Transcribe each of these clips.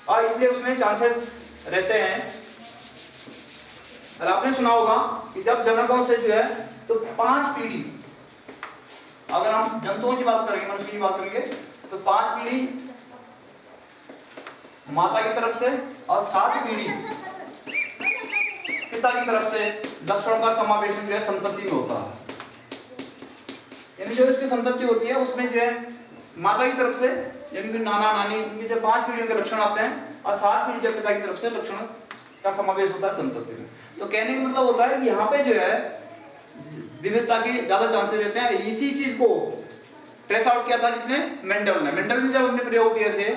और इसलिए उसमें चांसेस रहते हैं। और आपने सुना होगा कि जब जनकों से जो है तो 5 पीढ़ी, अगर हम जंतुओं की बात करेंगे, मनुष्य की बात करेंगे, तो 5 पीढ़ी माता की तरफ से और 7 पीढ़ी पिता की तरफ से लक्षणों का समावेशन जो है संतति में होता है। यानी जो उसकी संतति होती है उसमें जो है माता की तरफ से यानी कि नाना नानी उनके जो 5 पीढ़ियों के लक्षण आते हैं और 7 पीढ़ी जो पिता की तरफ से लक्षण का समावेश होता है संतति में। तो कहने का मतलब होता है कि यहाँ पे जो है विविधता के ज्यादा चांसेस रहते हैं। इसी चीज को ट्रेस आउट किया था जिसने मेंडल ने जब अपने प्रयोग दिए थे,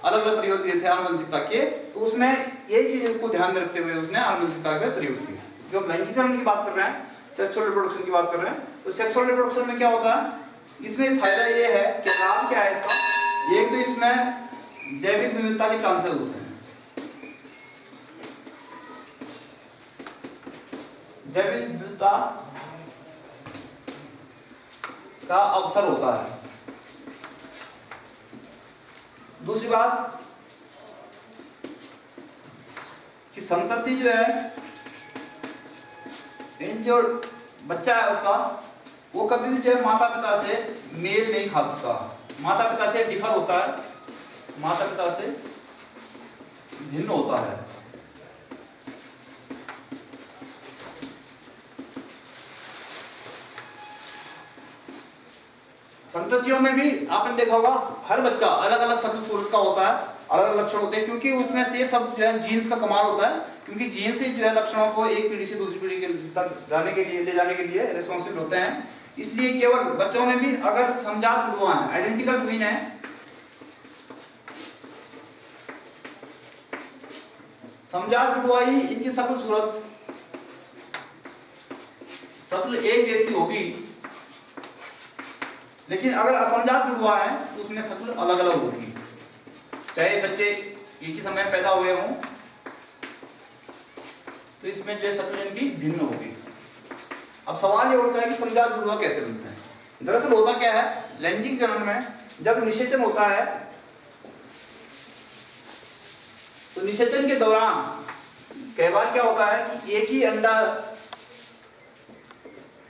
अलग अलग प्रयोग दिए थे आनुवंशिकता के, तो उसमें यही चीज को ध्यान में रखते हुए उसने आनुवंशिकता का प्रयोग किया। जो लैंगिकरण की बात कर रहे हैं, सेक्सुअल रिप्रोडक्शन की बात कर रहे हैं, तो सेक्सुअल रिप्रोडक्शन में क्या होता है, इसमें फायदा ये है कि लाभ क्या है इसका, एक तो इसमें जैविक विविधता के चांसेस होते हैं, जैविक विविधता का अवसर होता है। दूसरी बात कि संतति जो है, इन जो बच्चा है उसका, वो कभी भी जो है माता पिता से मेल नहीं खा सकता, माता पिता से डिफर होता है, माता पिता से भिन्न होता है। संततियों में भी आपने देखा होगा हर बच्चा अलग अलग शक्ल सूरत का होता है, अलग अलग लक्षण होते हैं, क्योंकि उसमें से सब जो है जीन्स का कमाल होता है, क्योंकि जीन्स से जो है लक्षणों को एक पीढ़ी से दूसरी पीढ़ी के तक जाने के लिए, ले जाने के लिए रिस्पॉन्सिबल होते हैं। इसलिए केवल बच्चों में भी अगर समजात जुड़वा है, आइडेंटिकल ट्विन है, समजात जुड़वा ही इनकी शक्ल सूरत शक्ल एक जैसी होगी, लेकिन अगर असमजात जुड़वा है तो उसमें शक्ल अलग अलग होगी, चाहे बच्चे एक ही समय पैदा हुए हों, तो इसमें जो शक्ल इनकी भिन्न होगी। अब सवाल ये उठता है कि समजात जुड़वा कैसे बनते हैं। दरअसल होता क्या है, लैंगिक जनन में जब निषेचन होता है तो निषेचन के दौरान कई बार क्या होता है कि एक ही अंडा,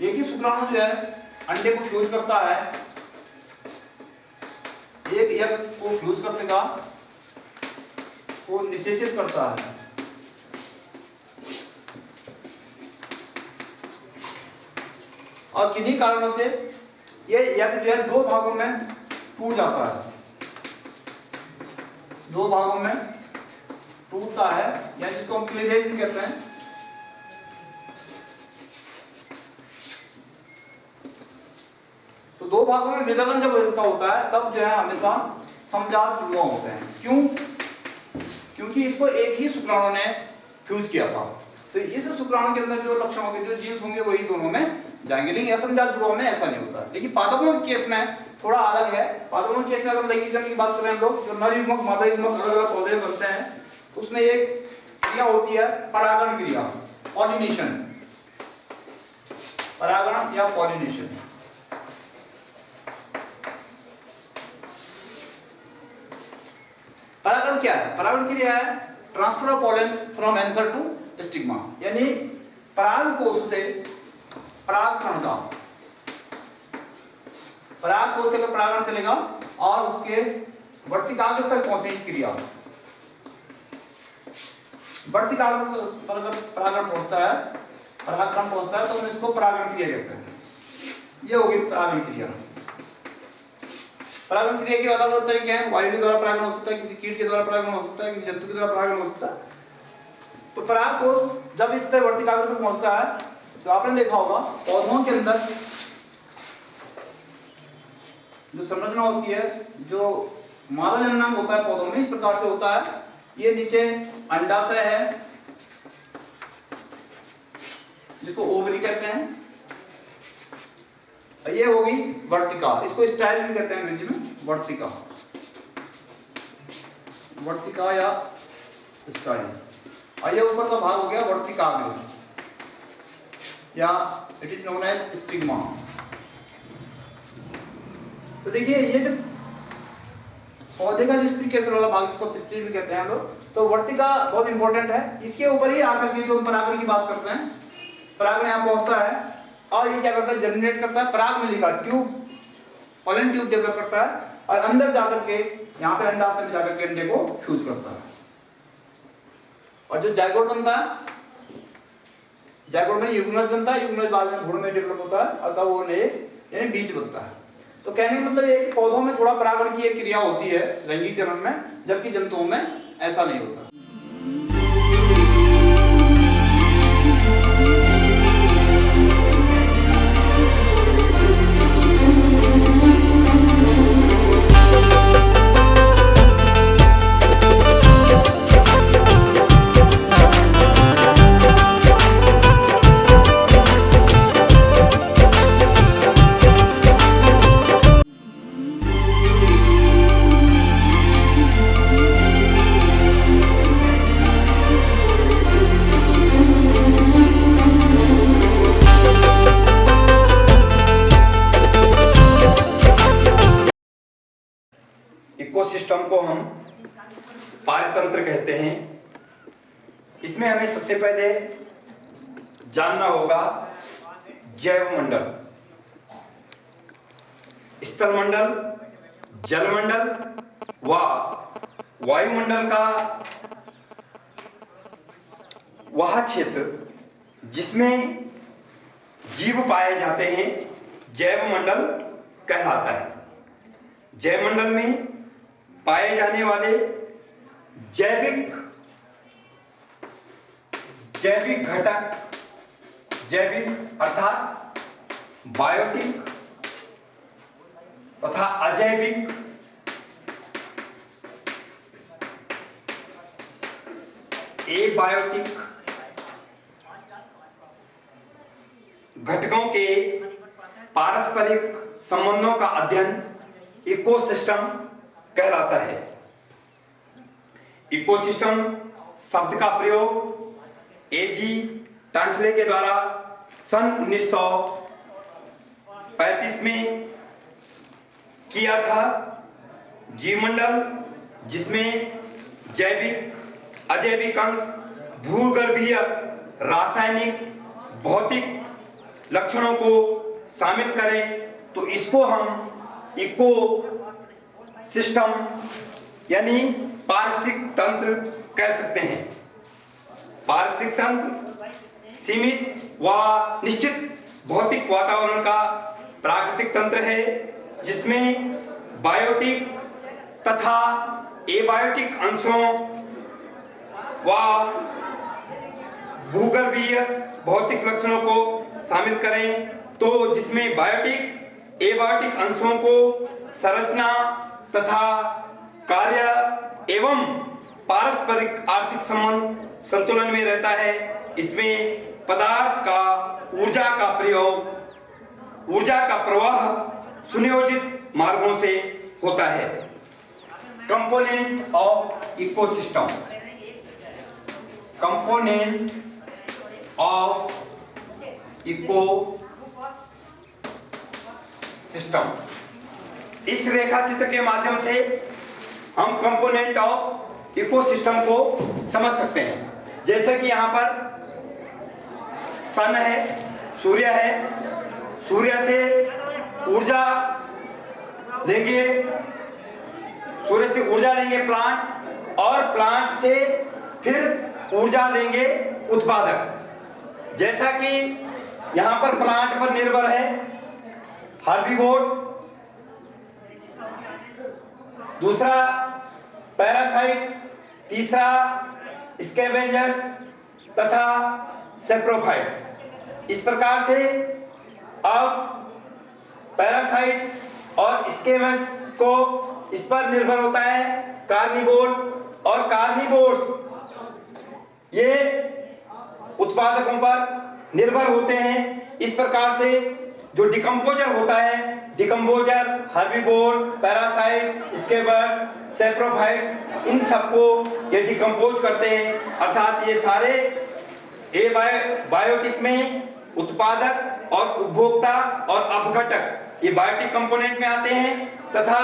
एक ही शुक्राणु जो है अंडे को फ्यूज करता है, एक यज्ञ को फ्यूज करने का को निषेचित करता है। और किन्हीं कारणों से ये यज्ञ जो है 2 भागों में टूट जाता है, 2 भागों में टूटता है, या जिसको हम क्लीवेज कहते हैं। तो 2 भागों में विदलन जब इसका होता है तब जो है हमेशा समजात जुड़वा होते हैं। क्यों? क्योंकि इसको एक ही शुक्राणु ने फ्यूज किया था, तो इस शुक्राणु के अंदर जो लक्षण होंगे, जो जीन्स होंगे, वही दोनों में जाएंगे। लेकिन असमजात जुड़वा में ऐसा नहीं होता। लेकिन पादपों के केस में थोड़ा अलग है। पादपों के केस में अगर लैंगिक जनन की बात करें हम लोग, जो नर युग्मक मादा युग्मक अलग अलग पौधे बनते हैं, उसमें एक क्रिया होती है परागण क्रिया, पॉलिनेशन, परागण या पॉलिनेशन। परागण क्या है? परागण क्रिया है transfer of pollen from anther to stigma, यानी पराग कोश से पराग कण का, पराग कोश से परागण चलेगा और उसके वर्तिकाग्र तक पहुंचने की क्रिया। वर्तिकाग्र पर अगर परागण पहुंचता है, परागकण पहुंचता है, तो हम इसको परागण क्रिया कहते हैं। ये होगी परागण क्रिया। परागण क्रिया के अलग अलग तरीके हैं। वायु के द्वारा परागण हो सकता है, किसी कीट के द्वारा परागण हो सकता है, किसी जंतु के द्वारा परागण हो सकता है। तो पराग कोश जब इस तरह वर्तिकाग्र पर पहुंचता है, तो आपने देखा होगा पौधों के अंदर जो संरचना होती है, जो मादा जननांग होता है पौधों में, इस प्रकार से होता है। ये नीचे अंडाशय है जिसको ओवरी कहते हैं, ये होगी वर्तिका, इसको स्टाइल भी कहते हैं अंग्रेजी में, वर्तिका, वर्तिका या स्टाइल। और ये ऊपर का भाग हो गया वर्तिकाग्र, या it is known as stigma. तो देखिए ये जो पौधे का जो स्त्री केसर वाला भाग, जिसको पिस्टिल भी कहते हैं हम लोग, तो वर्तिका बहुत इंपॉर्टेंट है। इसके ऊपर ही आकर के जो परागण की बात करते हैं, परागण यहाँ पहुंचता है और ये क्या करता है, जर्मिनेट करता है, पराग नलिका ट्यूब, पोलन ट्यूब डेवलप करता है और अंदर जाकर के यहाँ पे अंडाशय में जाकर के अंडे को फ्यूज करता है। और जो जायगोट बनता है, जायगोट में युग्मज बनता है, युग्मज बाद में भ्रूण में डेवलप होता है और तब वो नए यानी बीज बनता है। तो कहने का मतलब ये कि पौधों में थोड़ा परागण की एक क्रिया होती है लैंगिक चरण में, जबकि जंतुओं में ऐसा नहीं होता। इकोसिस्टम को हम पारतंत्र कहते हैं। इसमें हमें सबसे पहले जानना होगा जैवमंडल, स्थलमंडल, जलमंडल व वायुमंडल का वह क्षेत्र जिसमें जीव पाए जाते हैं जैवमंडल कहलाता है। जैवमंडल में पाए जाने वाले जैविक घटक, जैविक अर्थात बायोटिक तथा अजैविक एबायोटिक घटकों के पारस्परिक संबंधों का अध्ययन इकोसिस्टम कहलाता है। इकोसिस्टम शब्द का प्रयोग एजी टांसले के द्वारा सन 1935 में किया था। जीवमंडल जिसमें जैविक, अजैविक अंश, भूगर्भीय, रासायनिक, भौतिक लक्षणों को शामिल करें तो इसको हम इको सिस्टम यानी पारिस्थितिक तंत्र कह सकते हैं। पारिस्थितिक तंत्र सीमित व निश्चित भौतिक वातावरण का प्राकृतिक तंत्र है जिसमें बायोटिक तथा एबायोटिक अंशों व भूगर्भीय भौतिक लक्षणों को शामिल करें तो जिसमें बायोटिक एबायोटिक अंशों को संरचना तथा कार्य एवं पारस्परिक आर्थिक संबंध संतुलन में रहता है। इसमें पदार्थ का ऊर्जा का प्रयोग, ऊर्जा का प्रवाह सुनियोजित मार्गों से होता है। Component of ecosystem, component of eco system. इस रेखा चित्र के माध्यम से हम कंपोनेंट ऑफ इकोसिस्टम को समझ सकते हैं। जैसे कि यहाँ पर सन है, सूर्य है, सूर्य से ऊर्जा लेंगे, सूर्य से ऊर्जा लेंगे प्लांट और प्लांट से फिर ऊर्जा लेंगे उत्पादक। जैसा कि यहाँ पर प्लांट पर निर्भर है हर्बीवोर्स, दूसरा पैरासाइट, तीसरा स्कैवेंजर्स तथा सैप्रोफाइट। इस प्रकार से अब पैरासाइट और स्कैवेंजर्स को इस पर निर्भर होता है कार्निवोर्स, और कार्निवोर्स ये उत्पादकों पर निर्भर होते हैं। इस प्रकार से जो डिकम्पोजर होता है, decomposer, herbivore, parasite, scavenger, saprophytes, इन सबको ये डिकम्पोज करते हैं। अर्थात ये सारे बायोटिक में उत्पादक और उपभोक्ता और अपघटक ये बायोटिक कंपोनेंट में आते हैं, तथा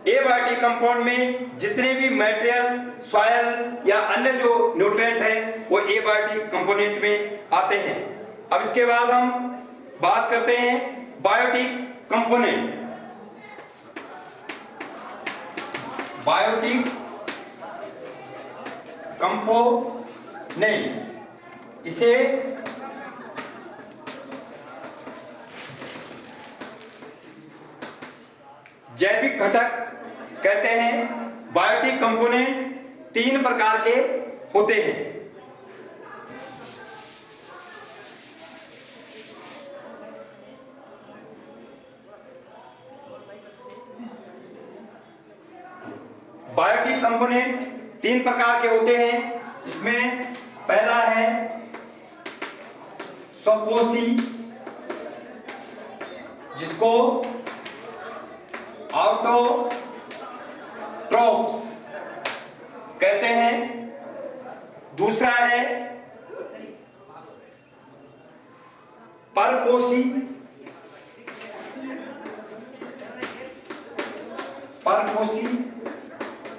एबायोटिक कंपाउंड में जितने भी मटेरियल, सॉयल या अन्य जो न्यूट्रिएंट हैं वो एबायोटिक कंपोनेंट में आते हैं। अब इसके बाद हम बात करते हैं बायोटिक कंपोनेंट। बायोटिक कंपोनेंट, इसे जैविक घटक कहते हैं। बायोटिक कंपोनेंट 3 प्रकार के होते हैं। बायोटिक कंपोनेंट 3 प्रकार के होते हैं। इसमें पहला है स्वपोषी, जिसको ऑटोट्रोफ्स कहते हैं। दूसरा है परपोषी,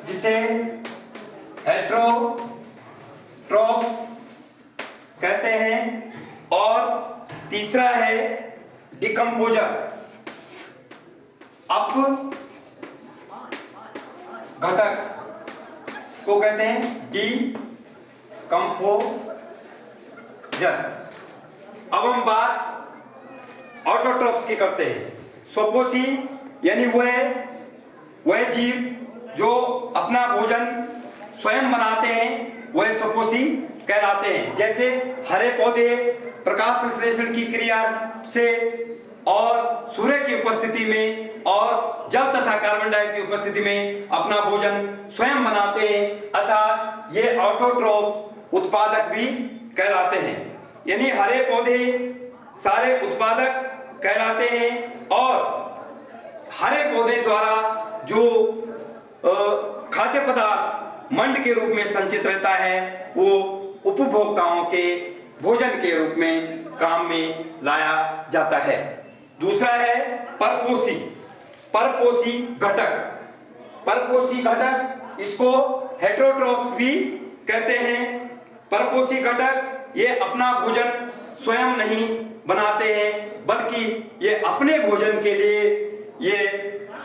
जिसे हेटेरोट्रोफ्स कहते हैं। और तीसरा है डिकम्पोजर, घटक, इसको कहते हैं डिकम्पोजर। अब हम बात ऑटोट्रोफ्स की करते हैं। स्वपोषी यानी वह जीव जो अपना भोजन स्वयं बनाते हैं, वह स्वपोषी कहलाते हैं। जैसे हरे पौधे प्रकाश संश्लेषण की क्रिया से और सूर्य की उपस्थिति में और जल तथा कार्बन डाइऑक्साइड की उपस्थिति में अपना भोजन स्वयं बनाते हैं, अर्थात ये ऑटोट्रोफ उत्पादक भी कहलाते हैं। यानी हरे पौधे सारे उत्पादक कहलाते हैं और हरे पौधे द्वारा जो खाद्य पदार्थ मंड के रूप में संचित रहता है, वो उपभोक्ताओं के भोजन के रूप में काम में लाया जाता है। दूसरा है परपोषी घटक। परपोषी घटक, इसको हेटेरोट्रोफ्स भी कहते हैं। परपोषी घटक ये अपना भोजन स्वयं नहीं बनाते हैं, बल्कि ये अपने भोजन के लिए ये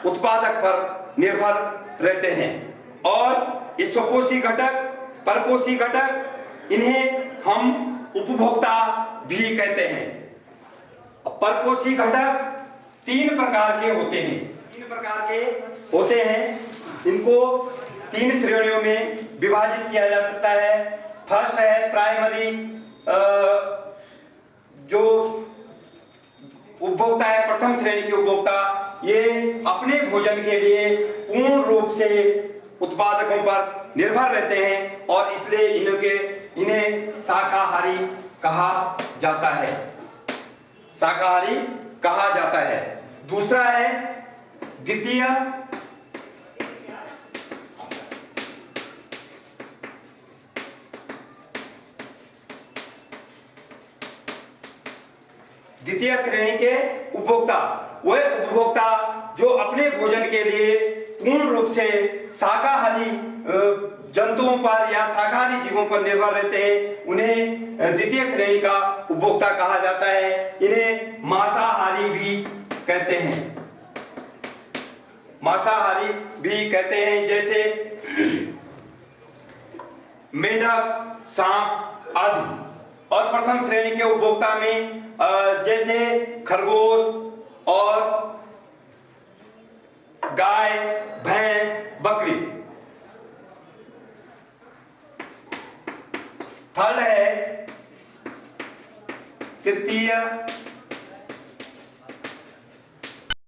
उत्पादक पर निर्भर रहते हैं। और ये स्वपोषी घटक, परपोषी घटक, इन्हें हम उपभोक्ता भी कहते हैं। परपोषी घटक 3 प्रकार के होते हैं। इनको 3 श्रेणियों में विभाजित किया जा सकता है। फर्स्ट है प्राइमरी, जो उपभोक्ता है, प्रथम श्रेणी के उपभोक्ता, ये अपने भोजन के लिए पूर्ण रूप से उत्पादकों पर निर्भर रहते हैं और इसलिए इन्हें शाकाहारी कहा जाता है। दूसरा है द्वितीय श्रेणी के उपभोक्ता, वह उपभोक्ता जो अपने भोजन के लिए पूर्ण रूप से शाकाहारी जंतुओं पर या शाकाहारी जीवों पर निर्भर रहते हैं, उन्हें द्वितीय श्रेणी का उपभोक्ता कहा जाता है। इन्हें मांसाहारी भी कहते हैं, जैसे मेंढक, सांप आदि। और प्रथम श्रेणी के उपभोक्ता में जैसे खरगोश और गाय, भैंस, बकरी। थर्ड है तृतीय